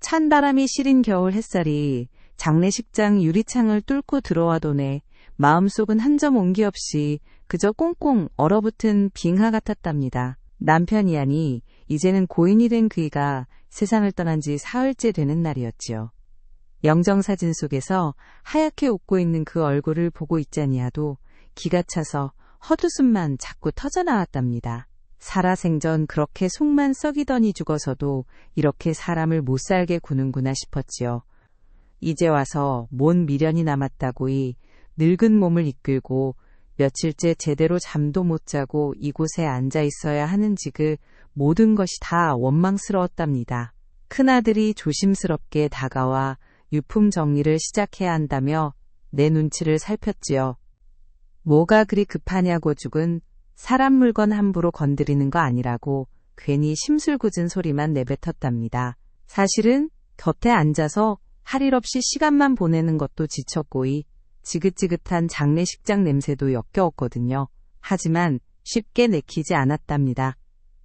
찬바람이 시린 겨울 햇살이 장례식장 유리창을 뚫고 들어와 도네 마음속은 한 점 온기 없이 그저 꽁꽁 얼어붙은 빙하 같았답니다. 남편이 아니 이제는 고인이 된 그이가 세상을 떠난 지 사흘째 되는 날이었지요. 영정사진 속에서 하얗게 웃고 있는 그 얼굴을 보고 있자니야도 기가 차서 헛웃음만 자꾸 터져나왔답니다. 살아생전 그렇게 속만 썩이더니 죽어서도 이렇게 사람을 못살게 구는구나 싶었지요. 이제 와서 뭔 미련이 남았다고이 늙은 몸을 이끌고 며칠째 제대로 잠도 못 자고 이곳에 앉아 있어야 하는지 그 모든 것이 다 원망스러웠답니다. 큰아들이 조심스럽게 다가와 유품 정리를 시작해야 한다며 내 눈치를 살폈지요. 뭐가 그리 급하냐고 죽은 사람 물건 함부로 건드리는 거 아니라고 괜히 심술궂은 소리만 내뱉었답니다. 사실은 곁에 앉아서 할 일 없이 시간만 보내는 것도 지쳤고이 지긋지긋한 장례식장 냄새도 역겨웠거든요. 하지만 쉽게 내키지 않았답니다.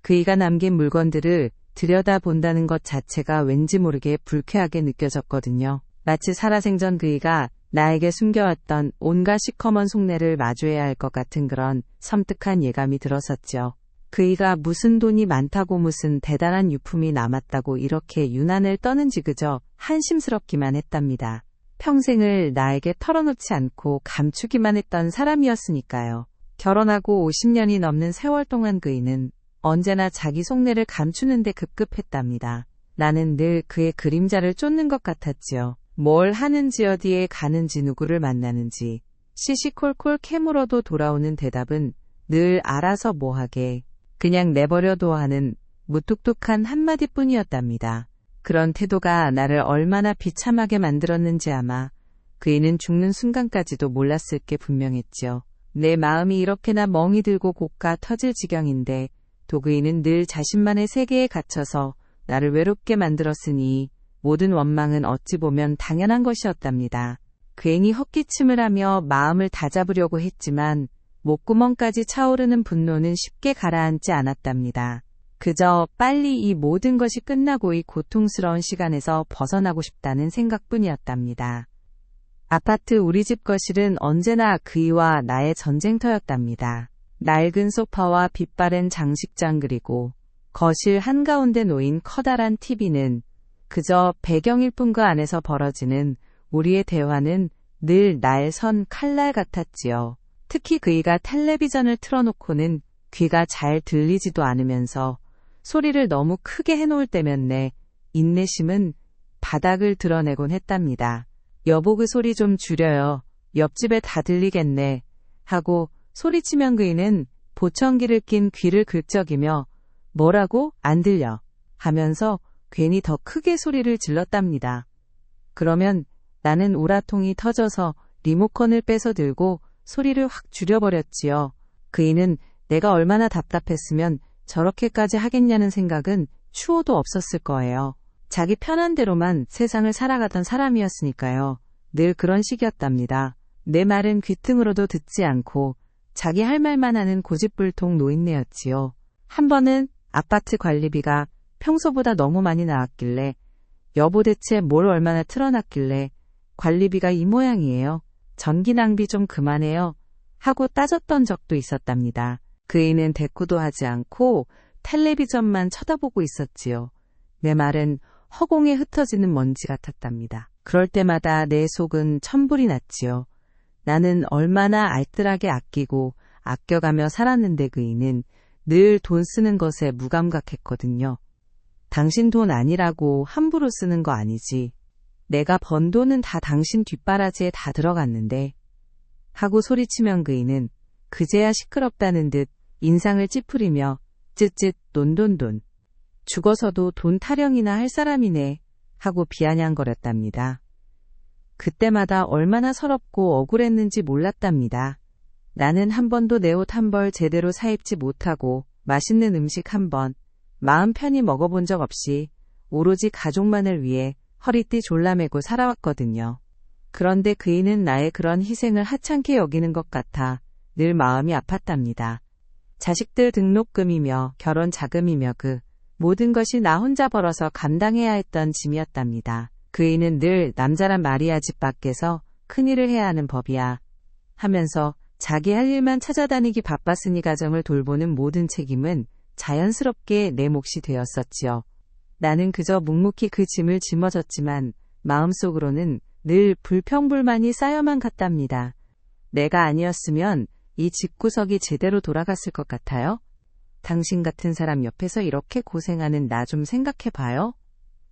그이가 남긴 물건들을 들여다본다는 것 자체가 왠지 모르게 불쾌하게 느껴졌거든요. 마치 살아생전 그이가 나에게 숨겨왔던 온갖 시커먼 속내를 마주해야 할 것 같은 그런 섬뜩한 예감이 들었었죠. 그이가 무슨 돈이 많다고 무슨 대단한 유품이 남았다고 이렇게 유난을 떠는지 그저 한심스럽기만 했답니다. 평생을 나에게 털어놓지 않고 감추기만 했던 사람이었으니까요. 결혼하고 50년이 넘는 세월 동안 그이는 언제나 자기 속내를 감추는 데 급급했답니다. 나는 늘 그의 그림자를 쫓는 것 같았지요. 뭘 하는지 어디에 가는지 누구를 만나는지 시시콜콜 캐물어도 돌아오는 대답은 늘 알아서 뭐하게 그냥 내버려둬 하는 무뚝뚝한 한마디뿐이었답니다. 그런 태도가 나를 얼마나 비참하게 만들었는지 아마 그이는 죽는 순간까지도 몰랐을 게 분명했지요. 내 마음이 이렇게나 멍이 들고 고가 터질 지경인데 도그이는 늘 자신만의 세계에 갇혀서 나를 외롭게 만들었으니 모든 원망은 어찌 보면 당연한 것이었답니다. 괜히 헛기침을 하며 마음을 다잡으려고 했지만 목구멍까지 차오르는 분노는 쉽게 가라앉지 않았답니다. 그저 빨리 이 모든 것이 끝나고 이 고통스러운 시간에서 벗어나고 싶다는 생각뿐이었답니다. 아파트 우리 집 거실은 언제나 그이와 나의 전쟁터였답니다. 낡은 소파와 빛바랜 장식장 그리고 거실 한가운데 놓인 커다란 TV는 그저 배경일 뿐 그 안에서 벌어지는 우리의 대화는 늘 날 선 칼날 같았지요. 특히 그이가 텔레비전을 틀어놓고는 귀가 잘 들리지도 않으면서 소리를 너무 크게 해놓을 때면 내 인내심은 바닥을 드러내곤 했답니다. 여보 그 소리 좀 줄여요. 옆집에 다 들리겠네. 하고 소리치면 그이는 보청기를 낀 귀를 긁적이며 뭐라고? 안 들려. 하면서 괜히 더 크게 소리를 질렀답니다. 그러면 나는 우라통이 터져서 리모컨을 빼서 들고 소리를 확 줄여버렸지요. 그이는 내가 얼마나 답답했으면 저렇게까지 하겠냐는 생각은 추호도 없었을 거예요. 자기 편한 대로만 세상을 살아가던 사람이었으니까요. 늘 그런 식이었답니다. 내 말은 귀등으로도 듣지 않고 자기 할 말만 하는 고집불통 노인네였지요. 한 번은 아파트 관리비가 평소보다 너무 많이 나왔길래 여보 대체 뭘 얼마나 틀어놨길래 관리비가 이 모양이에요. 전기 낭비 좀 그만해요. 하고 따졌던 적도 있었답니다. 그이는 대꾸도 하지 않고 텔레비전만 쳐다보고 있었지요. 내 말은 허공에 흩어지는 먼지 같았답니다. 그럴 때마다 내 속은 천불이 났지요. 나는 얼마나 알뜰하게 아끼고 아껴가며 살았는데 그이는 늘 돈 쓰는 것에 무감각했거든요. 당신 돈 아니라고 함부로 쓰는 거 아니지. 내가 번 돈은 다 당신 뒷바라지에 다 들어갔는데. 하고 소리치면 그이는 그제야 시끄럽다는 듯 인상을 찌푸리며 쯧쯧 돈돈돈. 죽어서도 돈 타령이나 할 사람이네. 하고 비아냥거렸답니다. 그때마다 얼마나 서럽고 억울했는지 몰랐답니다. 나는 한 번도 내 옷 한 벌 제대로 사입지 못하고 맛있는 음식 한 번 마음 편히 먹어본 적 없이 오로지 가족만을 위해 허리띠 졸라매고 살아왔거든요. 그런데 그이는 나의 그런 희생을 하찮게 여기는 것 같아 늘 마음이 아팠답니다. 자식들 등록금이며 결혼 자금이며 그 모든 것이 나 혼자 벌어서 감당해야 했던 짐이었답니다. 그이는 늘 남자란 말이야 집 밖에서 큰일을 해야 하는 법이야 하면서 자기 할 일만 찾아다니기 바빴으니 가정을 돌보는 모든 책임은 자연스럽게 내 몫이 되었었지요. 나는 그저 묵묵히 그 짐을 짊어졌지만 마음속으로는 늘 불평불만이 쌓여만 갔답니다. 내가 아니었으면 이 집구석이 제대로 돌아갔을 것 같아요? 당신 같은 사람 옆에서 이렇게 고생하는 나 좀 생각해봐요?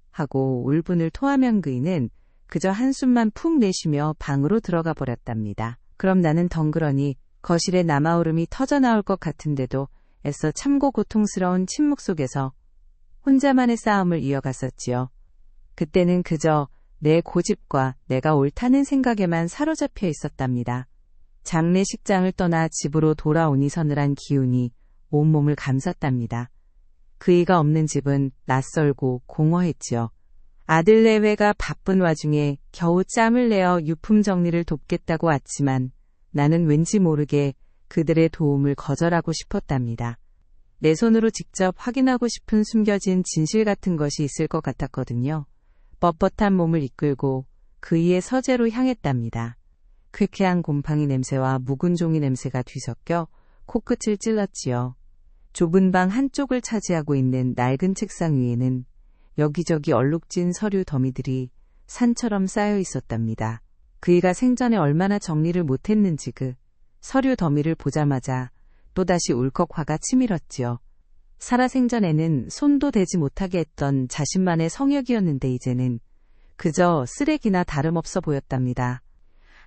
하고 울분을 토하면 그이는 그저 한숨만 푹 내쉬며 방으로 들어가 버렸답니다. 그럼 나는 덩그러니 거실에 남아오름이 터져나올 것 같은데도 애써 참고 고통스러운 침묵 속에서 혼자만의 싸움을 이어갔었지요. 그때는 그저 내 고집과 내가 옳다는 생각에만 사로잡혀 있었답니다. 장례식장을 떠나 집으로 돌아오니 서늘한 기운이 온몸을 감쌌답니다. 그이가 없는 집은 낯설고 공허했지요. 아들 내외가 바쁜 와중에 겨우 짬을 내어 유품 정리를 돕겠다고 왔지만 나는 왠지 모르게 그들의 도움을 거절하고 싶었답니다. 내 손으로 직접 확인하고 싶은 숨겨진 진실 같은 것이 있을 것 같았거든요. 뻣뻣한 몸을 이끌고 그이의 서재로 향했답니다. 쾌쾌한 곰팡이 냄새와 묵은 종이 냄새가 뒤섞여 코끝을 찔렀지요. 좁은 방 한쪽을 차지하고 있는 낡은 책상 위에는 여기저기 얼룩진 서류 더미들이 산처럼 쌓여 있었답니다. 그이가 생전에 얼마나 정리를 못했는지 그 서류 더미를 보자마자 또다시 울컥 화가 치밀었지요. 살아생전에는 손도 대지 못하게 했던 자신만의 성역이었는데 이제는 그저 쓰레기나 다름없어 보였답니다.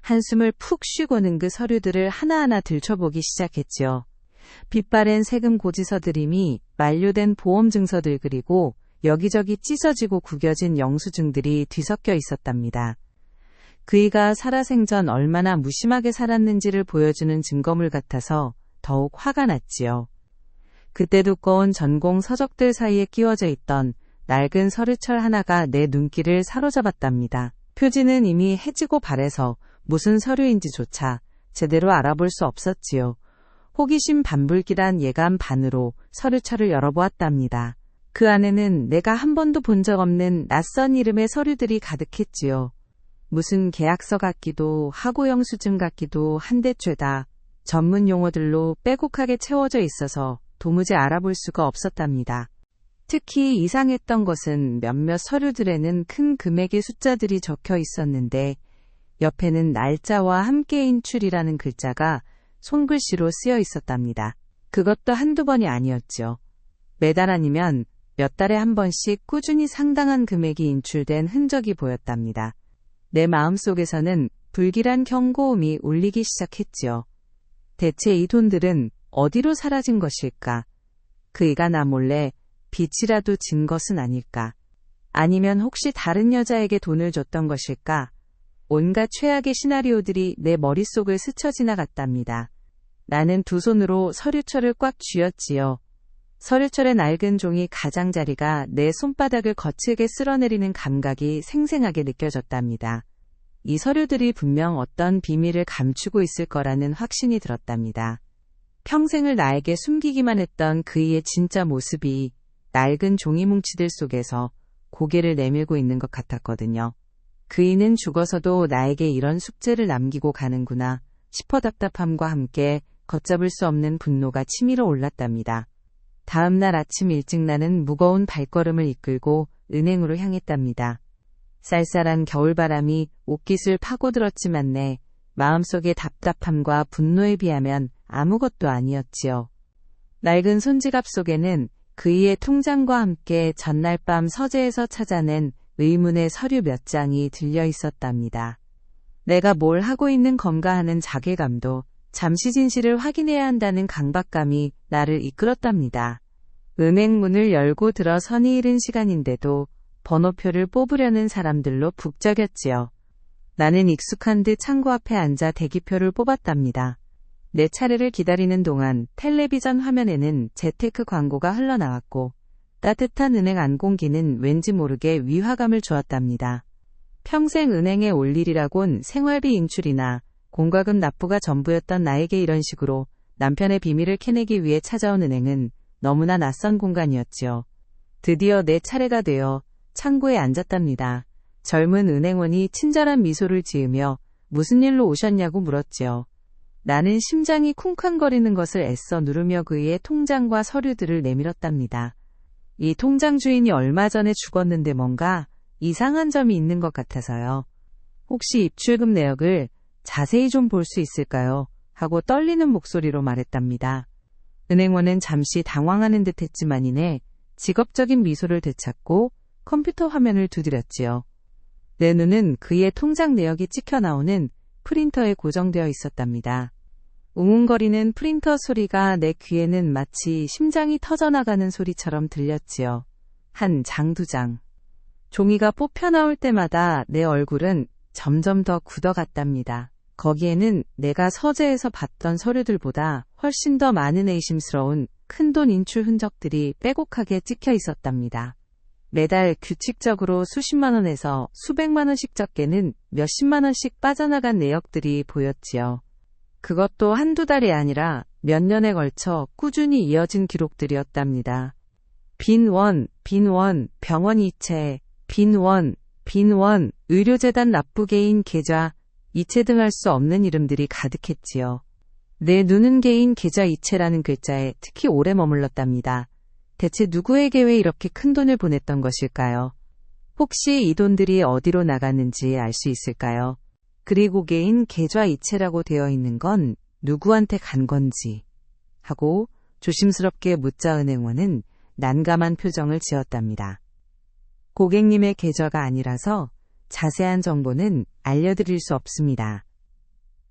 한숨을 푹 쉬고는 그 서류들을 하나하나 들춰보기 시작했지요. 빛바랜 세금 고지서들임이 만료된 보험증서들 그리고 여기저기 찢어지고 구겨진 영수증들이 뒤섞여 있었답니다. 그이가 살아생전 얼마나 무심하게 살았는지를 보여주는 증거물 같아서 더욱 화가 났지요. 그때 두꺼운 전공 서적들 사이에 끼워져 있던 낡은 서류철 하나가 내 눈길을 사로잡았답니다. 표지는 이미 해지고 발해서 무슨 서류인지조차 제대로 알아볼 수 없었지요. 호기심 반불길한 예감 반으로 서류철을 열어보았답니다. 그 안에는 내가 한 번도 본 적 없는 낯선 이름의 서류들이 가득했지요. 무슨 계약서 같기도 하고 영수증 같기도 한데 죄다 전문 용어들로 빼곡하게 채워져 있어서 도무지 알아볼 수가 없었답니다. 특히 이상했던 것은 몇몇 서류들에는 큰 금액의 숫자들이 적혀 있었는데 옆에는 날짜와 함께 인출이라는 글자가 손글씨로 쓰여 있었답니다. 그것도 한두 번이 아니었죠. 매달 아니면 몇 달에 한 번씩 꾸준히 상당한 금액이 인출된 흔적이 보였답니다. 내 마음속에서는 불길한 경고음이 울리기 시작했지요. 대체 이 돈들은 어디로 사라진 것일까? 그이가 나 몰래 빚이라도 진 것은 아닐까? 아니면 혹시 다른 여자에게 돈을 줬던 것일까? 온갖 최악의 시나리오들이 내 머릿속을 스쳐 지나갔답니다. 나는 두 손으로 서류철을 꽉 쥐었지요. 서류철의 낡은 종이 가장자리가 내 손바닥을 거칠게 쓸어내리는 감각이 생생하게 느껴졌답니다. 이 서류들이 분명 어떤 비밀을 감추고 있을 거라는 확신이 들었답니다. 평생을 나에게 숨기기만 했던 그이의 진짜 모습이 낡은 종이 뭉치들 속에서 고개를 내밀고 있는 것 같았거든요. 그이는 죽어서도 나에게 이런 숙제를 남기고 가는구나 싶어 답답함과 함께 걷잡을 수 없는 분노가 치밀어 올랐답니다. 다음 날 아침 일찍 나는 무거운 발걸음을 이끌고 은행으로 향했답니다. 쌀쌀한 겨울바람이 옷깃을 파고들었지만 내 마음속의 답답함과 분노에 비하면 아무것도 아니었지요. 낡은 손지갑 속에는 그이의 통장과 함께 전날 밤 서재에서 찾아낸 의문의 서류 몇 장이 들려 있었답니다. 내가 뭘 하고 있는 건가 하는 자괴감도 잠시 진실을 확인해야 한다는 강박감이 나를 이끌었답니다. 은행 문을 열고 들어서니 이른 시간인데도 번호표를 뽑으려는 사람들로 북적였지요. 나는 익숙한 듯 창구 앞에 앉아 대기표를 뽑았답니다. 내 차례를 기다리는 동안 텔레비전 화면에는 재테크 광고가 흘러나왔고 따뜻한 은행 안공기는 왠지 모르게 위화감을 주었답니다. 평생 은행에 올 일이라곤 생활비 인출이나 공과금 납부가 전부였던 나에게 이런 식으로 남편의 비밀을 캐내기 위해 찾아온 은행은 너무나 낯선 공간이었지요. 드디어 내 차례가 되어 창고에 앉았답니다. 젊은 은행원이 친절한 미소를 지으며 무슨 일로 오셨냐고 물었지요. 나는 심장이 쿵쾅거리는 것을 애써 누르며 그의 통장과 서류들을 내밀었답니다. 이 통장 주인이 얼마 전에 죽었는데 뭔가 이상한 점이 있는 것 같아서요. 혹시 입출금 내역을 자세히 좀 볼 수 있을까요? 하고 떨리는 목소리로 말했답니다. 은행원은 잠시 당황하는 듯 했지만 이내 직업적인 미소를 되찾고 컴퓨터 화면을 두드렸지요. 내 눈은 그의 통장 내역이 찍혀 나오는 프린터에 고정되어 있었답니다. 웅웅거리는 프린터 소리가 내 귀에는 마치 심장이 터져나가는 소리처럼 들렸지요. 한 장, 두 장. 종이가 뽑혀 나올 때마다 내 얼굴은 점점 더 굳어갔답니다. 거기에는 내가 서재에서 봤던 서류들보다 훨씬 더 많은 의심스러운 큰돈 인출 흔적들이 빼곡하게 찍혀 있었답니다. 매달 규칙적으로 수십만 원에서 수백만 원씩 적게는 몇십만 원씩 빠져나간 내역들이 보였지요. 그것도 한두 달이 아니라 몇 년에 걸쳐 꾸준히 이어진 기록들이었답니다. 빈원, 병원 이체, 빈원, 의료재단 납부개인 계좌, 이체 등 할 수 없는 이름들이 가득했지요. 내 눈은 개인 계좌 이체라는 글자에 특히 오래 머물렀답니다. 대체 누구에게 왜 이렇게 큰 돈을 보냈던 것일까요? 혹시 이 돈들이 어디로 나갔는지 알 수 있을까요? 그리고 개인 계좌 이체라고 되어 있는 건 누구한테 간 건지 하고 조심스럽게 묻자 은행원은 난감한 표정을 지었답니다. 고객님의 계좌가 아니라서 자세한 정보는 알려드릴 수 없습니다.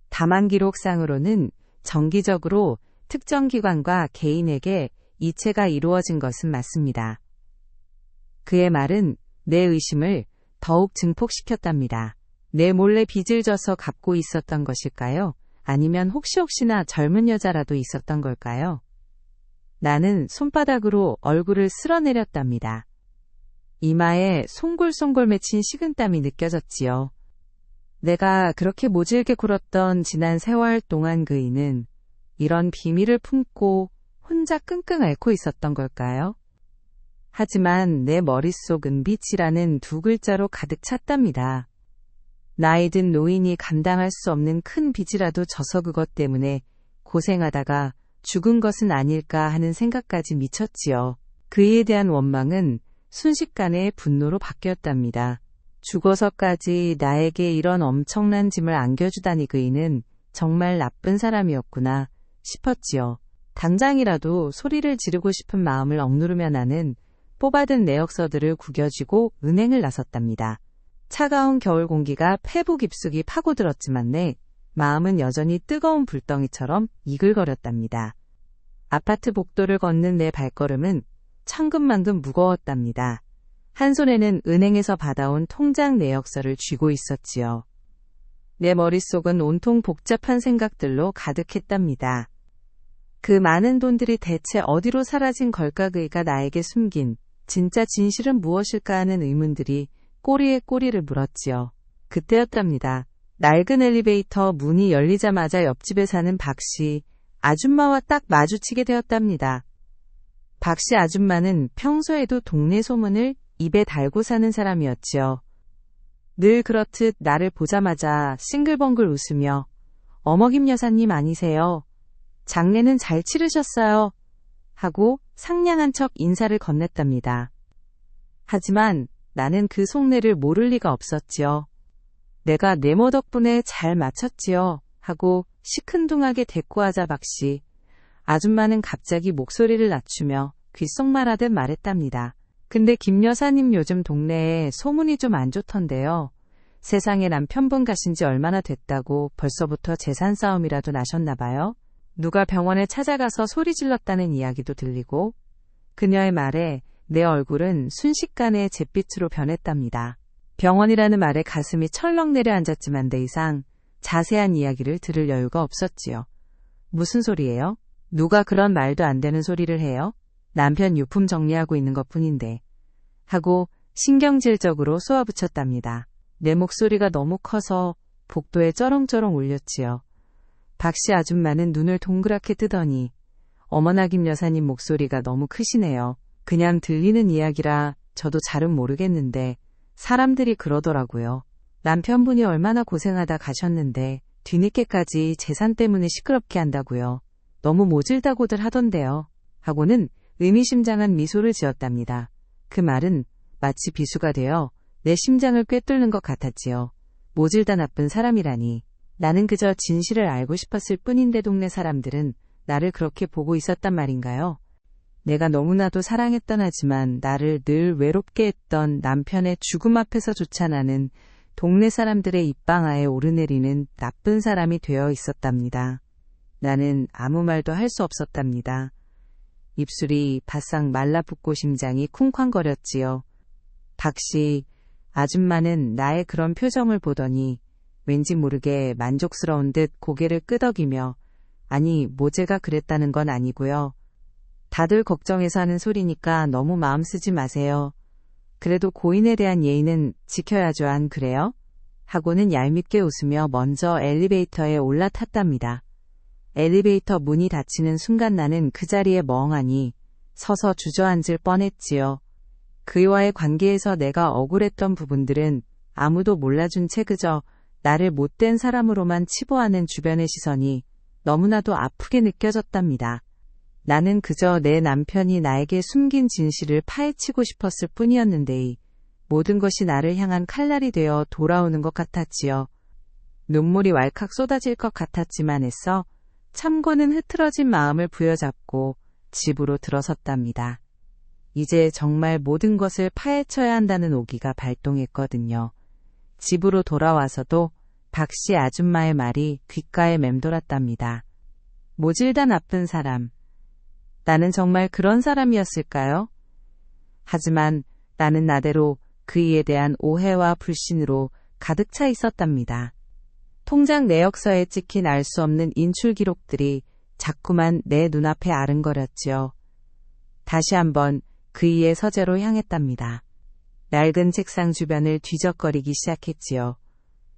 다만 기록상으로는 정기적으로 특정 기관과 개인에게 이체가 이루어진 것은 맞습니다. 그의 말은 내 의심을 더욱 증폭시켰답니다. 내 몰래 빚을 져서 갚고 있었던 것일까요? 아니면 혹시나 젊은 여자라도 있었던 걸까요? 나는 손바닥으로 얼굴을 쓸어내렸답니다. 이마에 송골송골 맺힌 식은땀이 느껴졌지요. 내가 그렇게 모질게 굴었던 지난 세월 동안 그이는 이런 비밀을 품고 혼자 끙끙 앓고 있었던 걸까요? 하지만 내 머릿속은 빚이라는 두 글자로 가득 찼답니다. 나이 든 노인이 감당할 수 없는 큰 빚이라도 져서 그것 때문에 고생하다가 죽은 것은 아닐까 하는 생각까지 미쳤지요. 그에 대한 원망은 순식간에 분노로 바뀌었답니다. 죽어서까지 나에게 이런 엄청난 짐을 안겨주다니 그이는 정말 나쁜 사람이었구나 싶었지요. 당장이라도 소리를 지르고 싶은 마음을 억누르며 나는 뽑아든 내역서들을 구겨쥐고 은행을 나섰답니다. 차가운 겨울 공기가 폐부 깊숙이 파고들었지만 내 마음은 여전히 뜨거운 불덩이처럼 이글거렸답니다. 아파트 복도를 걷는 내 발걸음은 천근만근 무거웠답니다. 한 손에는 은행에서 받아온 통장 내역서를 쥐고 있었지요. 내 머릿속은 온통 복잡한 생각들로 가득했답니다. 그 많은 돈들이 대체 어디로 사라진 걸까? 그이가 나에게 숨긴 진짜 진실은 무엇일까 하는 의문들이 꼬리에 꼬리를 물었지요. 그때였답니다. 낡은 엘리베이터 문이 열리자마자 옆집에 사는 박씨 아줌마와 딱 마주치게 되었답니다. 박씨 아줌마는 평소에도 동네 소문을 입에 달고 사는 사람이었지요. 늘 그렇듯 나를 보자마자 싱글벙글 웃으며 어머 김 여사님 아니세요? 장례는 잘 치르셨어요? 하고 상냥한 척 인사를 건넸답니다. 하지만 나는 그 속내를 모를 리가 없었지요. 내가 네모 덕분에 잘 맞췄지요. 하고 시큰둥하게 대꾸하자 박씨 아줌마는 갑자기 목소리를 낮추며 귓속말하듯 말했답니다. 근데 김 여사님 요즘 동네에 소문이 좀 안 좋던데요. 세상에 남편분 가신 지 얼마나 됐다고 벌써부터 재산 싸움이라도 나셨나 봐요. 누가 병원에 찾아가서 소리 질렀다는 이야기도 들리고 그녀의 말에 내 얼굴은 순식간에 잿빛으로 변했답니다. 병원이라는 말에 가슴이 철렁 내려앉았지만 더 이상 자세한 이야기를 들을 여유가 없었지요. 무슨 소리예요? 누가 그런 말도 안 되는 소리를 해요? 남편 유품 정리하고 있는 것뿐인데 하고 신경질적으로 쏘아붙였답니다. 내 목소리가 너무 커서 복도에 쩌렁쩌렁 울렸지요. 박씨 아줌마는 눈을 동그랗게 뜨더니 어머나 김 여사님 목소리가 너무 크시네요. 그냥 들리는 이야기라 저도 잘은 모르겠는데 사람들이 그러더라고요. 남편분이 얼마나 고생하다 가셨는데 뒤늦게까지 재산 때문에 시끄럽게 한다고요. 너무 모질다고들 하던데요. 하고는 의미심장한 미소를 지었답니다. 그 말은 마치 비수가 되어 내 심장을 꿰뚫는 것 같았지요. 모질다 나쁜 사람이라니. 나는 그저 진실을 알고 싶었을 뿐인데 동네 사람들은 나를 그렇게 보고 있었단 말인가요? 내가 너무나도 사랑했던 하지만 나를 늘 외롭게 했던 남편의 죽음 앞에서조차 나는 동네 사람들의 입방아에 오르내리는 나쁜 사람이 되어 있었답니다. 나는 아무 말도 할 수 없었답니다. 입술이 바싹 말라붙고 심장이 쿵쾅거렸지요. 박씨, 아줌마는 나의 그런 표정을 보더니 왠지 모르게 만족스러운 듯 고개를 끄덕이며 아니, 모제가 그랬다는 건 아니고요. 다들 걱정해서 하는 소리니까 너무 마음 쓰지 마세요. 그래도 고인에 대한 예의는 지켜야죠, 안 그래요? 하고는 얄밉게 웃으며 먼저 엘리베이터에 올라탔답니다. 엘리베이터 문이 닫히는 순간 나는 그 자리에 멍하니 서서 주저앉을 뻔했지요. 그와의 관계에서 내가 억울했던 부분들은 아무도 몰라준 채 그저 나를 못된 사람으로만 치부하는 주변의 시선이 너무나도 아프게 느껴졌답니다. 나는 그저 내 남편이 나에게 숨긴 진실을 파헤치고 싶었을 뿐이었는데 모든 것이 나를 향한 칼날이 되어 돌아오는 것 같았지요. 눈물이 왈칵 쏟아질 것 같았지만 애써 참고는 흐트러진 마음을 부여잡고 집으로 들어섰답니다. 이제 정말 모든 것을 파헤쳐야 한다는 오기가 발동했거든요. 집으로 돌아와서도 박씨 아줌마의 말이 귓가에 맴돌았답니다. 모질다 나쁜 사람. 나는 정말 그런 사람이었을까요? 하지만 나는 나대로 그이에 대한 오해와 불신으로 가득 차 있었답니다. 통장 내역서에 찍힌 알 수 없는 인출 기록들이 자꾸만 내 눈앞에 아른거렸지요. 다시 한번 그이의 서재로 향했답니다. 낡은 책상 주변을 뒤적거리기 시작했지요.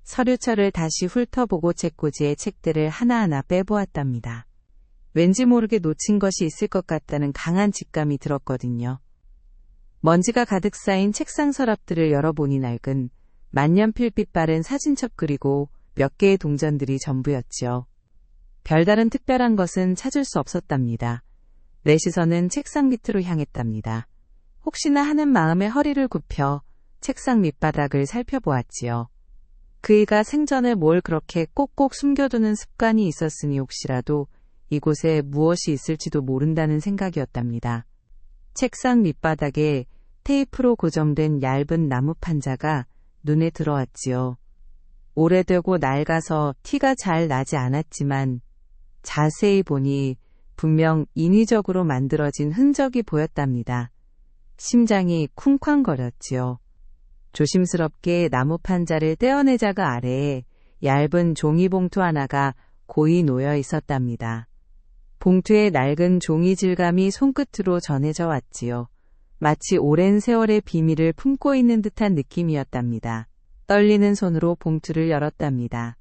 서류철을 다시 훑어보고 책꽂이의 책들을 하나하나 빼보았답니다. 왠지 모르게 놓친 것이 있을 것 같다는 강한 직감이 들었거든요. 먼지가 가득 쌓인 책상 서랍들을 열어보니 낡은 만년필빛 바른 사진첩 그리고 몇 개의 동전들이 전부였지요. 별다른 특별한 것은 찾을 수 없었답니다. 내 시선은 책상 밑으로 향했답니다. 혹시나 하는 마음에 허리를 굽혀 책상 밑바닥을 살펴보았지요. 그이가 생전에 뭘 그렇게 꼭꼭 숨겨두는 습관이 있었으니 혹시라도 이곳에 무엇이 있을지도 모른다는 생각이었답니다. 책상 밑바닥에 테이프로 고정된 얇은 나무 판자가 눈에 들어왔지요. 오래되고 낡아서 티가 잘 나지 않았지만 자세히 보니 분명 인위적으로 만들어진 흔적이 보였답니다. 심장이 쿵쾅거렸지요. 조심스럽게 나무 판자를 떼어내자가 아래에 얇은 종이봉투 하나가 고이 놓여 있었답니다. 봉투의 낡은 종이 질감이 손끝으로 전해져 왔지요. 마치 오랜 세월의 비밀을 품고 있는 듯한 느낌이었답니다. 떨리는 손으로 봉투를 열었답니다.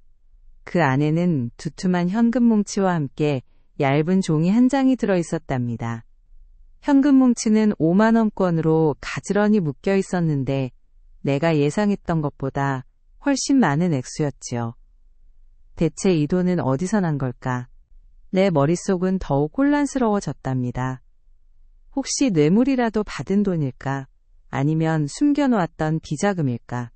그 안에는 두툼한 현금 뭉치와 함께 얇은 종이 한 장이 들어 있었답니다. 현금 뭉치는 5만 원권으로 가지런히 묶여 있었는데 내가 예상했던 것보다 훨씬 많은 액수였지요. 대체 이 돈은 어디서 난 걸까? 내 머릿속은 더욱 혼란스러워졌답니다. 혹시 뇌물이라도 받은 돈일까? 아니면 숨겨놓았던 비자금일까?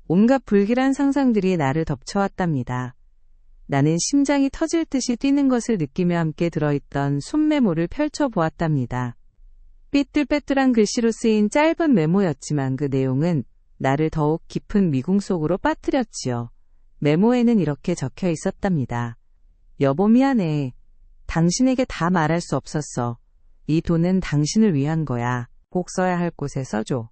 온갖 불길한 상상들이 나를 덮쳐왔답니다. 나는 심장이 터질 듯이 뛰는 것을 느끼며 함께 들어있던 손메모를 펼쳐보았답니다. 삐뚤빼뚤한 글씨로 쓰인 짧은 메모였지만 그 내용은 나를 더욱 깊은 미궁 속으로 빠뜨렸지요. 메모에는 이렇게 적혀 있었답니다. 여보 미안해. 당신에게 다 말할 수 없었어. 이 돈은 당신을 위한 거야. 꼭 써야 할 곳에 써줘.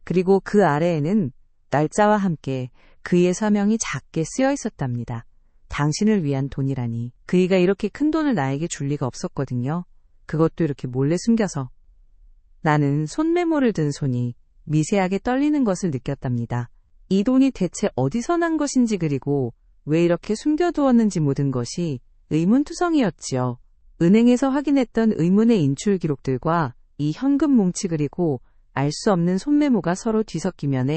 그리고 그 아래에는 날짜와 함께 그의 서명이 작게 쓰여 있었답니다. 당신을 위한 돈이라니. 그이가 이렇게 큰 돈을 나에게 줄 리가 없었거든요. 그것도 이렇게 몰래 숨겨서. 나는 손메모를 든 손이 미세하게 떨리는 것을 느꼈답니다. 이 돈이 대체 어디서 난 것인지 그리고 왜 이렇게 숨겨두었는지 모든 것이 의문투성이었지요. 은행에서 확인했던 의문의 인출 기록들과 이 현금 뭉치 그리고 알 수 없는 손메모가 서로 뒤섞이면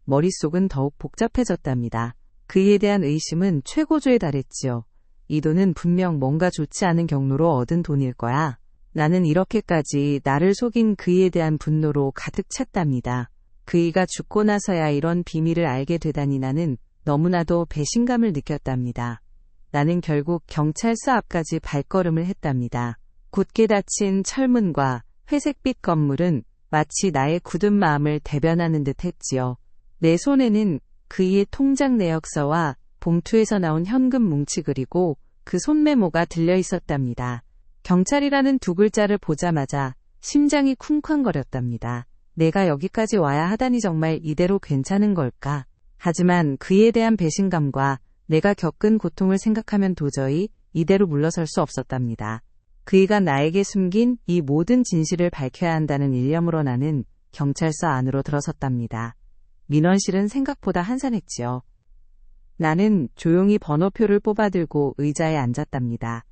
머릿속은 더욱 복잡해졌답니다. 그에 대한 의심은 최고조에 달했지요. 이 돈은 분명 뭔가 좋지 않은 경로로 얻은 돈일 거야. 나는 이렇게까지 나를 속인 그에 대한 분노로 가득 찼답니다. 그이가 죽고 나서야 이런 비밀을 알게 되다니 나는 너무나도 배신감을 느꼈답니다. 나는 결국 경찰서 앞까지 발걸음을 했답니다. 굳게 닫힌 철문과 회색빛 건물은 마치 나의 굳은 마음을 대변하는 듯 했지요. 내 손에는 그이의 통장 내역서와 봉투에서 나온 현금 뭉치 그리고 그 손메모가 들려 있었답니다. 경찰이라는 두 글자를 보자마자 심장이 쿵쾅거렸답니다. 내가 여기까지 와야 하다니 정말 이대로 괜찮은 걸까? 하지만 그에 대한 배신감과 내가 겪은 고통을 생각하면 도저히 이대로 물러설 수 없었답니다. 그이가 나에게 숨긴 이 모든 진실을 밝혀야 한다는 일념으로 나는 경찰서 안으로 들어섰답니다. 민원실은 생각보다 한산했지요. 나는 조용히 번호표를 뽑아들고 의자에 앉았답니다.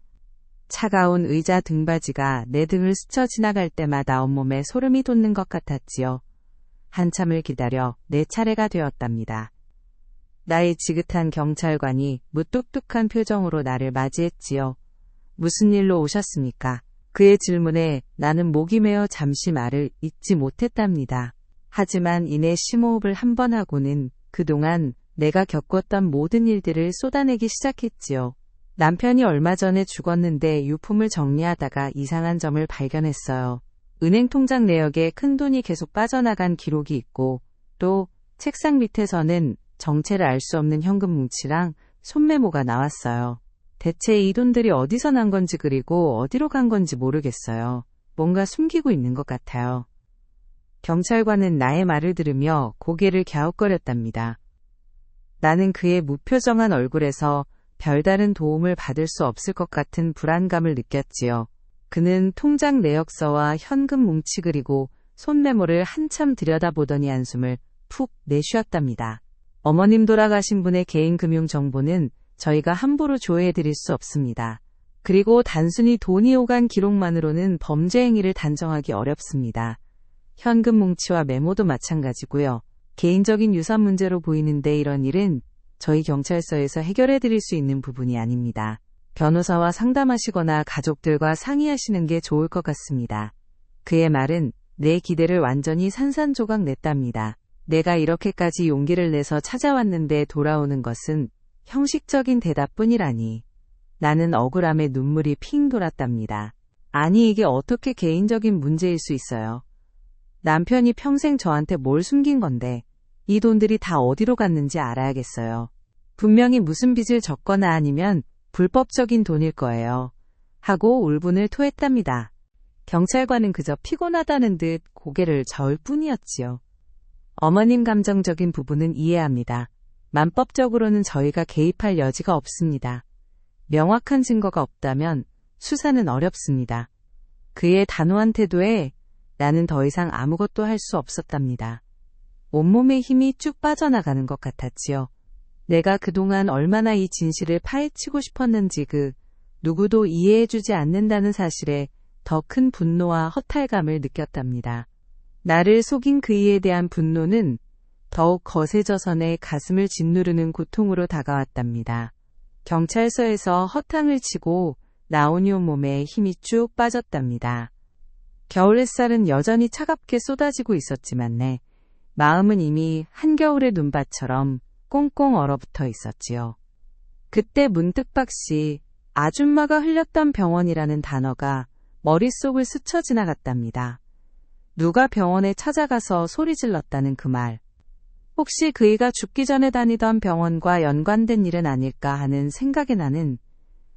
차가운 의자 등받이가 내 등을 스쳐 지나갈 때마다 온몸에 소름이 돋는 것 같았지요. 한참을 기다려 내 차례가 되었답니다. 나의 지긋한 경찰관이 무뚝뚝한 표정으로 나를 맞이했지요. 무슨 일로 오셨습니까? 그의 질문에 나는 목이 메어 잠시 말을 잇지 못했답니다. 하지만 이내 심호흡을 한 번 하고는 그동안 내가 겪었던 모든 일들을 쏟아내기 시작했지요. 남편이 얼마 전에 죽었는데 유품을 정리하다가 이상한 점을 발견했어요. 은행 통장 내역에 큰돈이 계속 빠져나간 기록이 있고 또 책상 밑에서는 정체를 알 수 없는 현금 뭉치랑 손메모가 나왔어요. 대체 이 돈들이 어디서 난 건지 그리고 어디로 간 건지 모르겠어요. 뭔가 숨기고 있는 것 같아요. 경찰관은 나의 말을 들으며 고개를 갸웃거렸답니다. 나는 그의 무표정한 얼굴에서 별다른 도움을 받을 수 없을 것 같은 불안감을 느꼈지요. 그는 통장 내역서와 현금 뭉치 그리고 손메모를 한참 들여다보더니 한숨을 푹 내쉬었답니다. 어머님 돌아가신 분의 개인 금융 정보는 저희가 함부로 조회해드릴 수 없습니다. 그리고 단순히 돈이 오간 기록만으로는 범죄 행위를 단정하기 어렵습니다. 현금 뭉치와 메모도 마찬가지고요. 개인적인 유산 문제로 보이는데 이런 일은 저희 경찰서에서 해결해드릴 수 있는 부분이 아닙니다. 변호사와 상담하시거나 가족들과 상의하시는 게 좋을 것 같습니다. 그의 말은 내 기대를 완전히 산산조각 냈답니다. 내가 이렇게까지 용기를 내서 찾아왔는데 돌아오는 것은 형식적인 대답뿐이라니. 나는 억울함에 눈물이 핑 돌았답니다. 아니 이게 어떻게 개인적인 문제일 수 있어요. 남편이 평생 저한테 뭘 숨긴 건데 이 돈들이 다 어디로 갔는지 알아야겠어요. 분명히 무슨 빚을 졌거나 아니면 불법적인 돈일 거예요. 하고 울분을 토했답니다. 경찰관은 그저 피곤하다는 듯 고개를 저을 뿐이었지요. 어머님 감정적인 부분은 이해합니다. 만법적으로는 저희가 개입할 여지가 없습니다. 명확한 증거가 없다면 수사는 어렵습니다. 그의 단호한 태도에 나는 더 이상 아무것도 할 수 없었답니다. 온몸에 힘이 쭉 빠져나가는 것 같았지요. 내가 그동안 얼마나 이 진실을 파헤치고 싶었는지 누구도 이해해주지 않는다는 사실에 더 큰 분노와 허탈감을 느꼈답니다. 나를 속인 그이에 대한 분노는 더욱 거세져서 내 가슴을 짓누르는 고통으로 다가왔답니다. 경찰서에서 허탕을 치고 나오니 온몸에 힘이 쭉 빠졌답니다. 겨울 햇살은 여전히 차갑게 쏟아지고 있었지만 내 마음은 이미 한겨울의 눈밭처럼 꽁꽁 얼어붙어 있었지요. 그때 문득 박씨 아줌마가 흘렸던 병원이라는 단어가 머릿속을 스쳐 지나갔답니다. 누가 병원에 찾아가서 소리 질렀다는 그 말. 혹시 그이가 죽기 전에 다니던 병원과 연관된 일은 아닐까 하는 생각에 나는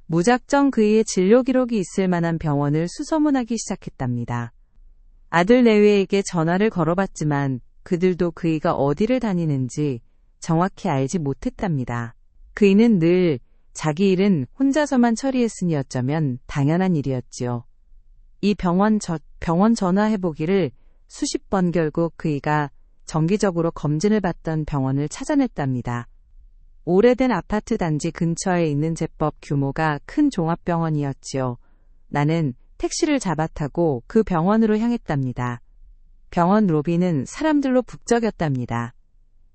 무작정 그이의 진료 기록이 있을 만한 병원을 수소문하기 시작했답니다. 아들 내외에게 전화를 걸어봤지만 그들도 그이가 어디를 다니는지 정확히 알지 못했답니다. 그이는 늘 자기 일은 혼자서만 처리했으니 어쩌면 당연한 일이었지요. 이 병원 전화해보기를 수십 번 결국 그이가 정기적으로 검진을 받던 병원을 찾아냈답니다. 오래된 아파트 단지 근처에 있는 제법 규모가 큰 종합병원이었지요. 나는 택시를 잡아 타고 그 병원으로 향했답니다. 병원 로비는 사람들로 북적였답니다.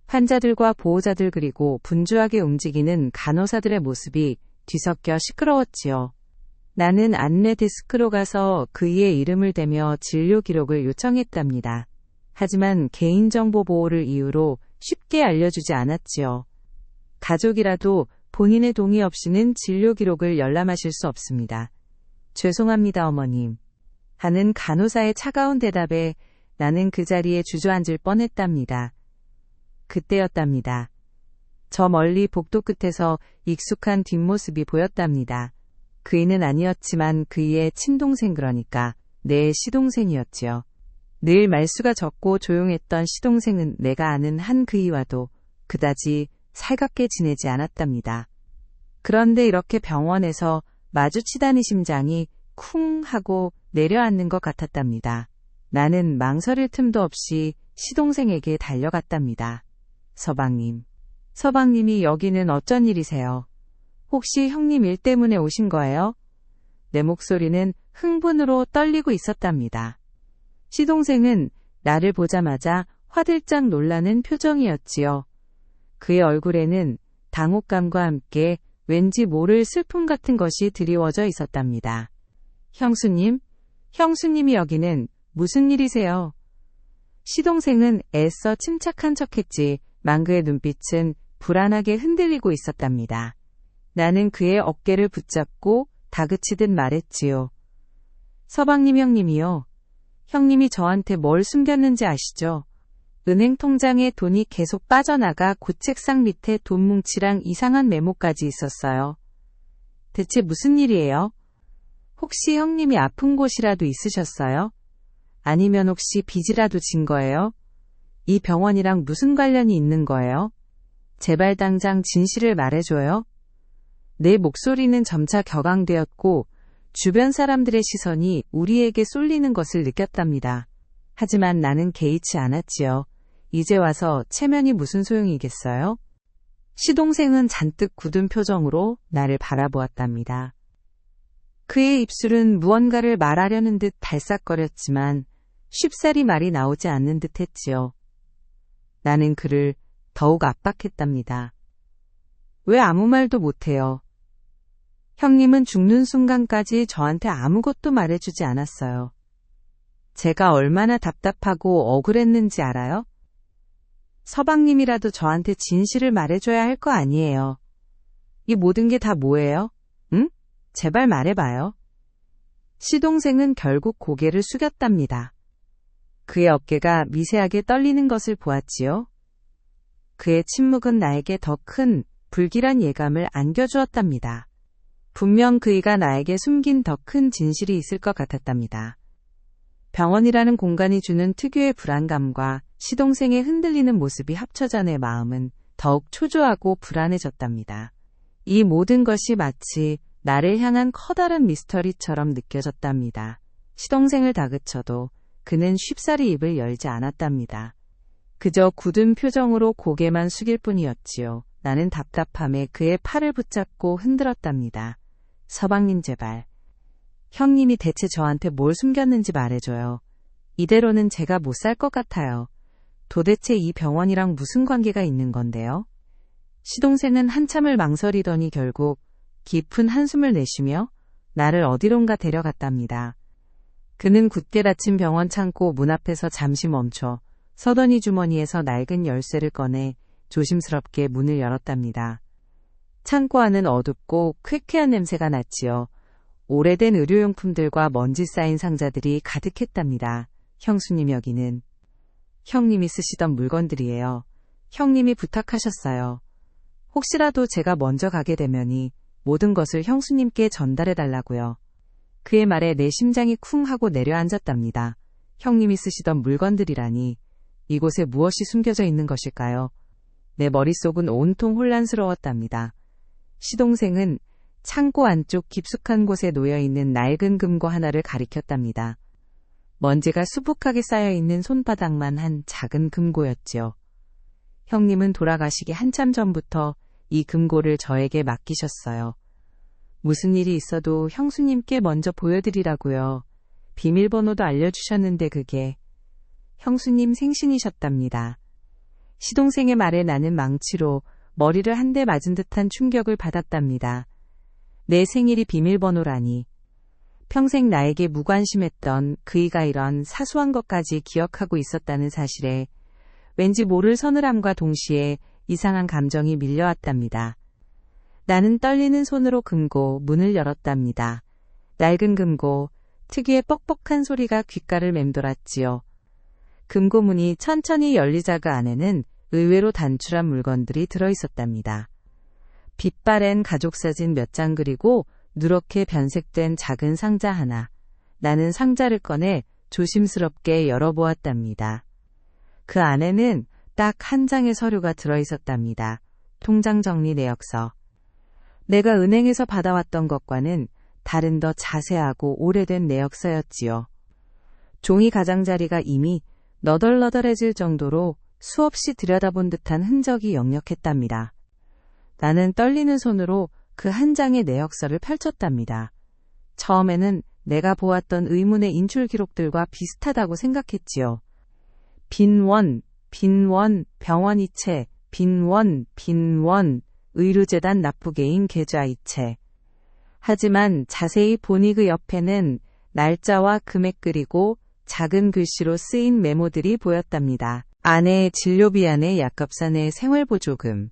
환자들과 보호자들 그리고 분주하게 움직이는 간호사들의 모습이 뒤섞여 시끄러웠지요. 나는 안내 데스크로 가서 그이의 이름을 대며 진료 기록을 요청했답니다. 하지만 개인정보 보호를 이유로 쉽게 알려주지 않았지요. 가족이라도 본인의 동의 없이는 진료 기록을 열람하실 수 없습니다. 죄송합니다, 어머님. 하는 간호사의 차가운 대답에 나는 그 자리에 주저앉을 뻔했답니다. 그때였답니다. 저 멀리 복도 끝에서 익숙한 뒷모습이 보였답니다. 그이는 아니었지만 그이의 친동생 그러니까 내 시동생이었지요. 늘 말수가 적고 조용했던 시동생은 내가 아는 한 그이와도 그다지 살갑게 지내지 않았답니다. 그런데 이렇게 병원에서 마주치다니 심장이 쿵 하고 내려앉는 것 같았답니다. 나는 망설일 틈도 없이 시동생에게 달려갔답니다. 서방님. 서방님이 여기는 어쩐 일이세요? 혹시 형님 일 때문에 오신 거예요? 내 목소리는 흥분으로 떨리고 있었답니다. 시동생은 나를 보자마자 화들짝 놀라는 표정이었지요. 그의 얼굴에는 당혹감과 함께 왠지 모를 슬픔 같은 것이 드리워져 있었답니다. 형수님? 형수님이 여기는 무슨 일이세요? 시동생은 애써 침착한 척했지만 그의 눈빛은 불안하게 흔들리고 있었답니다. 나는 그의 어깨를 붙잡고 다그치듯 말했지요. 서방님 형님이요. 형님이 저한테 뭘 숨겼는지 아시죠? 은행 통장에 돈이 계속 빠져나가 고책상 밑에 돈 뭉치랑 이상한 메모까지 있었어요. 대체 무슨 일이에요? 혹시 형님이 아픈 곳이라도 있으셨어요? 아니면 혹시 빚이라도 진 거예요? 이 병원이랑 무슨 관련이 있는 거예요? 제발 당장 진실을 말해줘요. 내 목소리는 점차 격앙되었고 주변 사람들의 시선이 우리에게 쏠리는 것을 느꼈답니다. 하지만 나는 개의치 않았지요. 이제 와서 체면이 무슨 소용이겠어요? 시동생은 잔뜩 굳은 표정으로 나를 바라보았답니다. 그의 입술은 무언가를 말하려는 듯 발싹거렸지만 쉽사리 말이 나오지 않는 듯 했지요. 나는 그를 더욱 압박했답니다. 왜 아무 말도 못해요? 형님은 죽는 순간까지 저한테 아무것도 말해주지 않았어요. 제가 얼마나 답답하고 억울했는지 알아요? 서방님이라도 저한테 진실을 말해줘야 할 거 아니에요. 이 모든 게 다 뭐예요? 응? 제발 말해봐요. 시동생은 결국 고개를 숙였답니다. 그의 어깨가 미세하게 떨리는 것을 보았지요. 그의 침묵은 나에게 더 큰 불길한 예감을 안겨주었답니다. 분명 그이가 나에게 숨긴 더 큰 진실이 있을 것 같았답니다. 병원이라는 공간이 주는 특유의 불안감과 시동생의 흔들리는 모습이 합쳐져 내 마음은 더욱 초조하고 불안해졌답니다. 이 모든 것이 마치 나를 향한 커다란 미스터리처럼 느껴졌답니다. 시동생을 다그쳐도 그는 쉽사리 입을 열지 않았답니다. 그저 굳은 표정으로 고개만 숙일 뿐이었지요. 나는 답답함에 그의 팔을 붙잡고 흔들었답니다. 서방님 제발. 형님이 대체 저한테 뭘 숨겼는지 말해줘요. 이대로는 제가 못 살 것 같아요. 도대체 이 병원이랑 무슨 관계가 있는 건데요? 시동생은 한참을 망설이더니 결국 깊은 한숨을 내쉬며 나를 어디론가 데려갔답니다. 그는 굳게 닫힌 병원 창고 문 앞에서 잠시 멈춰 서더니 주머니에서 낡은 열쇠를 꺼내 조심스럽게 문을 열었답니다. 창고 안은 어둡고 쾌쾌한 냄새가 났지요. 오래된 의료용품들과 먼지 쌓인 상자들이 가득했답니다. 형수님 여기는 형님이 쓰시던 물건들이에요. 형님이 부탁하셨어요. 혹시라도 제가 먼저 가게 되면이 모든 것을 형수님께 전달해달라고요. 그의 말에 내 심장이 쿵 하고 내려앉았답니다. 형님이 쓰시던 물건들이라니 이곳에 무엇이 숨겨져 있는 것일까요? 내 머릿속은 온통 혼란스러웠답니다. 시동생은 창고 안쪽 깊숙한 곳에 놓여있는 낡은 금고 하나를 가리켰답니다. 먼지가 수북하게 쌓여있는 손바닥만 한 작은 금고였지요. 형님은 돌아가시기 한참 전부터 이 금고를 저에게 맡기셨어요. 무슨 일이 있어도 형수님께 먼저 보여드리라고요. 비밀번호도 알려주셨는데 그게 형수님 생신이셨답니다. 시동생의 말에 나는 망치로 머리를 한 대 맞은 듯한 충격을 받았답니다. 내 생일이 비밀번호라니. 평생 나에게 무관심했던 그이가 이런 사소한 것까지 기억하고 있었다는 사실에 왠지 모를 서늘함과 동시에 이상한 감정이 밀려왔답니다. 나는 떨리는 손으로 금고 문을 열었답니다. 낡은 금고, 특유의 뻑뻑한 소리가 귓가를 맴돌았지요. 금고 문이 천천히 열리자 그 안에는 의외로 단출한 물건들이 들어있었답니다. 빛바랜 가족사진 몇 장 그리고 누렇게 변색된 작은 상자 하나. 나는 상자를 꺼내 조심스럽게 열어보았답니다. 그 안에는 딱 한 장의 서류가 들어있었답니다. 통장 정리 내역서. 내가 은행에서 받아왔던 것과는 다른 더 자세하고 오래된 내역서였지요. 종이 가장자리가 이미 너덜너덜해질 정도로 수없이 들여다본 듯한 흔적이 역력했답니다. 나는 떨리는 손으로 그 한 장의 내역서를 펼쳤답니다. 처음에는 내가 보았던 의문의 인출 기록들과 비슷하다고 생각했지요. 빈원, 병원 이체, 빈원, 의료재단 납부개인 계좌 이체. 하지만 자세히 보니 그 옆에는 날짜와 금액 그리고 작은 글씨로 쓰인 메모들이 보였답니다. 아내의 진료비 안에 약값 내 생활보조금.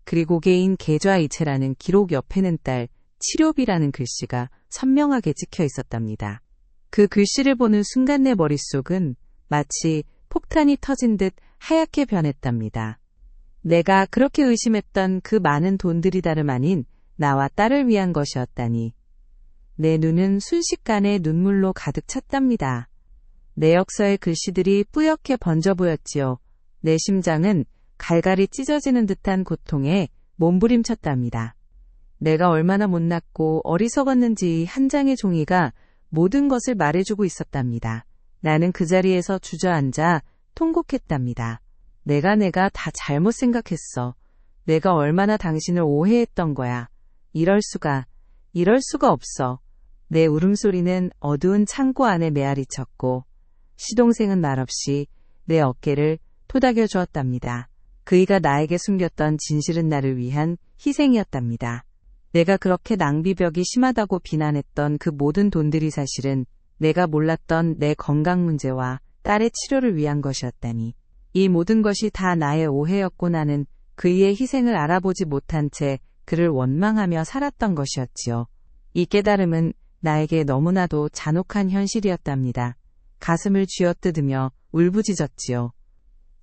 그리고 개인 계좌 이체라는 기록 옆에는 딸 치료비라는 글씨가 선명하게 찍혀 있었답니다. 그 글씨를 보는 순간 내 머릿속은 마치 폭탄이 터진 듯 하얗게 변했답니다. 내가 그렇게 의심했던 그 많은 돈들이 다름 아닌 나와 딸을 위한 것이었다니. 내 눈은 순식간에 눈물로 가득 찼답니다. 내역서의 글씨들이 뿌옇게 번져 보였지요. 내 심장은 갈갈이 찢어지는 듯한 고통에 몸부림쳤답니다. 내가 얼마나 못났고 어리석었는지 한 장의 종이가 모든 것을 말해주고 있었답니다. 나는 그 자리에서 주저앉아 통곡했답니다. 내가 다 잘못 생각했어. 내가 얼마나 당신을 오해했던 거야. 이럴 수가 없어. 내 울음소리는 어두운 창고 안에 메아리 쳤고 시동생은 말없이 내 어깨를 토닥여 주었답니다. 그이가 나에게 숨겼던 진실은 나를 위한 희생이었답니다. 내가 그렇게 낭비벽이 심하다고 비난했던 그 모든 돈들이 사실은 내가 몰랐던 내 건강 문제와 딸의 치료를 위한 것이었다니. 이 모든 것이 다 나의 오해였고 나는 그이의 희생을 알아보지 못한 채 그를 원망하며 살았던 것이었지요. 이 깨달음은 나에게 너무나도 잔혹한 현실이었답니다. 가슴을 쥐어뜯으며 울부짖었지요.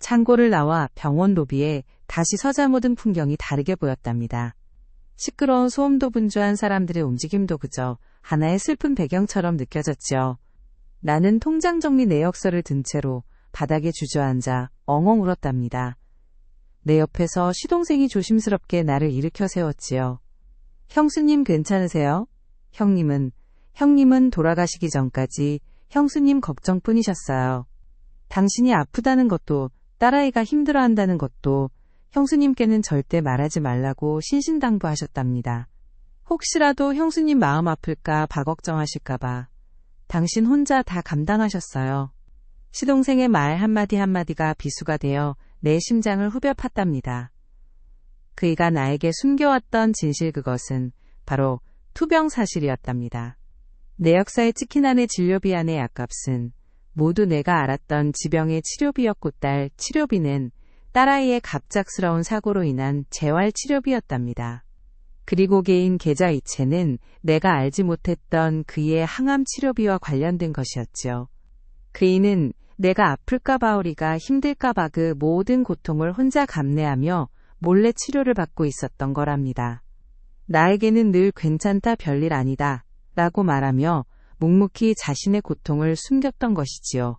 창고를 나와 병원 로비에 다시 서자 모든 풍경이 다르게 보였답니다. 시끄러운 소음도 분주한 사람들의 움직임도 그저 하나의 슬픈 배경처럼 느껴졌지요. 나는 통장 정리 내역서를 든 채로 바닥에 주저앉아 엉엉 울었답니다. 내 옆에서 시동생이 조심스럽게 나를 일으켜 세웠지요. 형수님 괜찮으세요? 형님은 돌아가시기 전까지 형수님 걱정뿐이셨어요. 당신이 아프다는 것도 딸아이가 힘들어한다는 것도 형수님께는 절대 말하지 말라고 신신당부하셨답니다. 혹시라도 형수님 마음 아플까 봐 걱정하실까봐 당신 혼자 다 감당하셨어요. 시동생의 말 한마디 한마디가 비수가 되어 내 심장을 후벼 팠답니다. 그이가 나에게 숨겨왔던 진실 그것은 바로 투병 사실이었답니다. 내역서에 찍힌 안의 진료비 안의 약값은 모두 내가 알았던 지병의 치료비였고 딸 치료비는 딸아이의 갑작스러운 사고로 인한 재활치료비였답니다. 그리고 개인 계좌 이체는 내가 알지 못했던 그이의 항암 치료비와 관련된 것이었지요. 그이는 내가 아플까봐 우리가 힘들까봐 그 모든 고통을 혼자 감내하며 몰래 치료를 받고 있었던 거랍니다. 나에게는 늘 괜찮다 별일 아니다 라고 말하며 묵묵히 자신의 고통을 숨겼던 것이지요.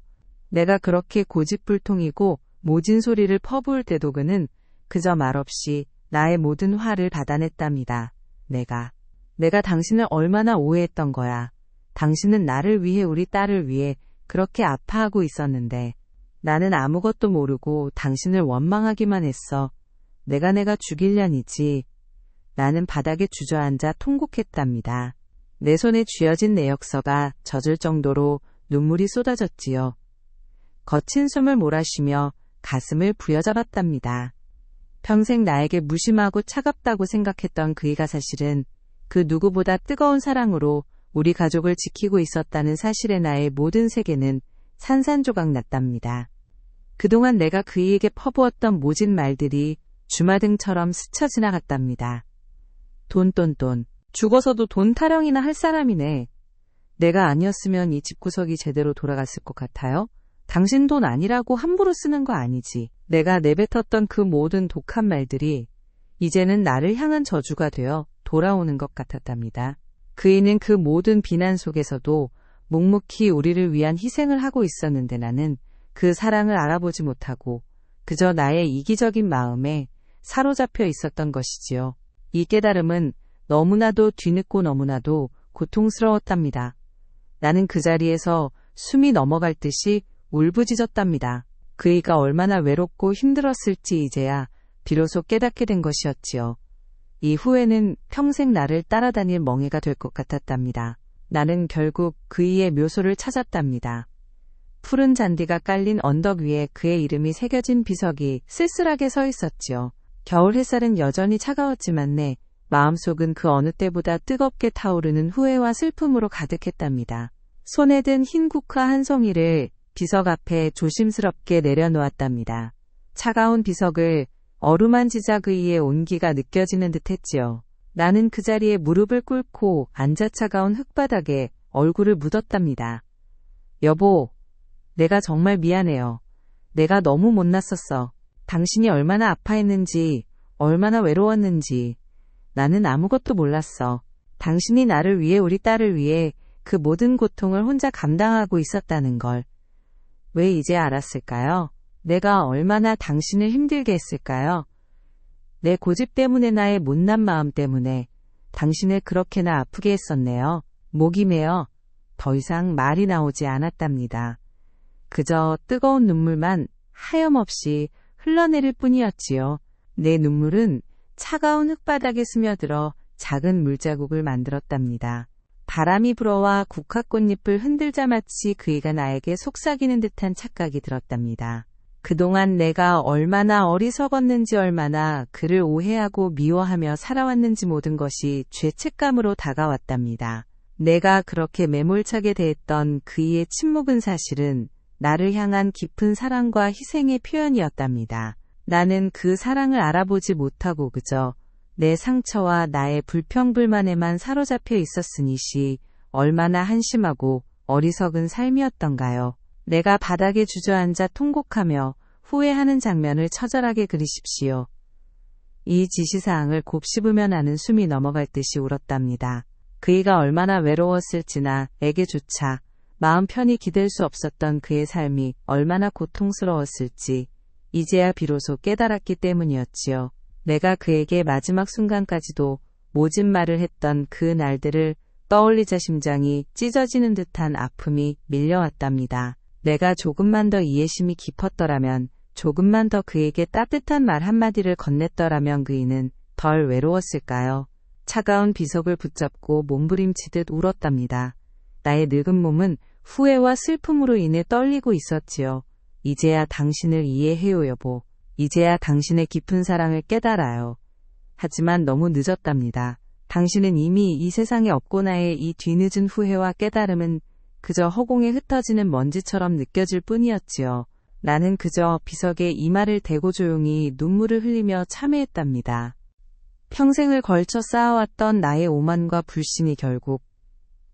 내가 그렇게 고집불통이고 모진 소리를 퍼부을 때도 그는 그저 말없이 나의 모든 화를 받아냈답니다. 내가 당신을 얼마나 오해했던 거야. 당신은 나를 위해 우리 딸을 위해 그렇게 아파하고 있었는데 나는 아무것도 모르고 당신을 원망하기만 했어. 내가 죽일년이지. 나는 바닥에 주저앉아 통곡했답니다. 내 손에 쥐어진 내역서가 젖을 정도로 눈물이 쏟아졌지요. 거친 숨을 몰아쉬며 가슴을 부여잡았답니다. 평생 나에게 무심하고 차갑다고 생각했던 그이가 사실은 그 누구보다 뜨거운 사랑으로 우리 가족을 지키고 있었다는 사실에 나의 모든 세계는 산산조각 났답니다. 그동안 내가 그이에게 퍼부었던 모진 말들이 주마등처럼 스쳐 지나갔답니다. 돈. 죽어서도 돈 타령이나 할 사람이네. 내가 아니었으면 이 집구석이 제대로 돌아갔을 것 같아요? 당신 돈 아니라고 함부로 쓰는 거 아니지. 내가 내뱉었던 그 모든 독한 말들이 이제는 나를 향한 저주가 되어 돌아오는 것 같았답니다. 그이는 그 모든 비난 속에서도 묵묵히 우리를 위한 희생을 하고 있었는데 나는 그 사랑을 알아보지 못하고 그저 나의 이기적인 마음에 사로잡혀 있었던 것이지요. 이 깨달음은 너무나도 뒤늦고 너무나도 고통스러웠답니다. 나는 그 자리에서 숨이 넘어갈 듯이 울부짖었답니다. 그이가 얼마나 외롭고 힘들었을지 이제야 비로소 깨닫게 된 것이었지요. 이후에는 평생 나를 따라다닐 멍해가 될 것 같았답니다. 나는 결국 그이의 묘소를 찾았답니다. 푸른 잔디가 깔린 언덕 위에 그의 이름이 새겨진 비석이 쓸쓸하게 서 있었지요. 겨울 햇살은 여전히 차가웠지만 내 마음속은 그 어느 때보다 뜨겁게 타오르는 후회와 슬픔으로 가득했답니다. 손에 든 흰 국화 한 송이를 비석 앞에 조심스럽게 내려놓았답니다. 차가운 비석을 어루만지자 그이의 온기가 느껴지는 듯 했지요. 나는 그 자리에 무릎을 꿇고 앉아 차가운 흙바닥에 얼굴을 묻었답니다. 여보, 내가 정말 미안해요. 내가 너무 못났었어. 당신이 얼마나 아파했는지, 얼마나 외로웠는지 나는 아무것도 몰랐어. 당신이 나를 위해 우리 딸을 위해 그 모든 고통을 혼자 감당하고 있었다는 걸. 왜 이제 알았을까요? 내가 얼마나 당신을 힘들게 했을까요? 내 고집 때문에 나의 못난 마음 때문에 당신을 그렇게나 아프게 했었네요. 목이 메어 더 이상 말이 나오지 않았답니다. 그저 뜨거운 눈물만 하염없이 흘러내릴 뿐이었지요. 내 눈물은 차가운 흙바닥에 스며들어 작은 물자국을 만들었답니다. 바람이 불어와 국화꽃잎을 흔들자마치 그이가 나에게 속삭이는 듯한 착각이 들었답니다. 그동안 내가 얼마나 어리석었는지 얼마나 그를 오해하고 미워하며 살아왔는지 모든 것이 죄책감으로 다가왔답니다. 내가 그렇게 매몰차게 대했던 그이의 침묵은 사실은 나를 향한 깊은 사랑과 희생의 표현이었답니다. 나는 그 사랑을 알아보지 못하고 그저 내 상처와 나의 불평불만에만 사로잡혀 있었으니 얼마나 한심하고 어리석은 삶이었던가요. 내가 바닥에 주저앉아 통곡하며 후회하는 장면을 처절하게 그리십시오. 이 지시사항을 곱씹으며 나는 숨이 넘어갈 듯이 울었답니다. 그이가 얼마나 외로웠을지나 에게조차 마음 편히 기댈 수 없었던 그의 삶이 얼마나 고통스러웠을지 이제야 비로소 깨달았기 때문이었지요. 내가 그에게 마지막 순간까지도 모진 말을 했던 그 날들을 떠올리자 심장이 찢어지는 듯한 아픔이 밀려왔답니다. 내가 조금만 더 이해심이 깊었더라면, 조금만 더 그에게 따뜻한 말 한마디를 건넸더라면 그이는 덜 외로웠을까요? 차가운 비석을 붙잡고 몸부림치듯 울었답니다. 나의 늙은 몸은 후회와 슬픔으로 인해 떨리고 있었지요. 이제야 당신을 이해해요, 여보. 이제야 당신의 깊은 사랑을 깨달아요. 하지만 너무 늦었답니다. 당신은 이미 이 세상에 없고 나의 이 뒤늦은 후회와 깨달음은 그저 허공에 흩어지는 먼지처럼 느껴질 뿐이었지요. 나는 그저 비석에 이마를 대고 조용히 눈물을 흘리며 참회했답니다. 평생을 걸쳐 쌓아왔던 나의 오만과 불신이 결국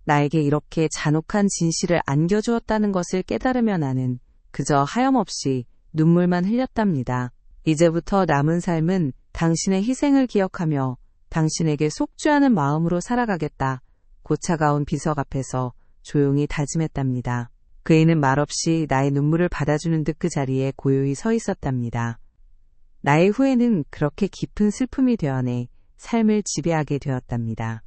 나에게 이렇게 잔혹한 진실을 안겨주었다는 것을 깨달으며 나는 그저 하염없이 눈물만 흘렸답니다. 이제부터 남은 삶은 당신의 희생을 기억하며 당신에게 속죄하는 마음으로 살아가겠다. 고차가운 비석 앞에서 조용히 다짐했답니다. 그이는 말없이 나의 눈물을 받아주는 듯 그 자리에 고요히 서 있었답니다. 나의 후회는 그렇게 깊은 슬픔이 되어내 삶을 지배하게 되었답니다.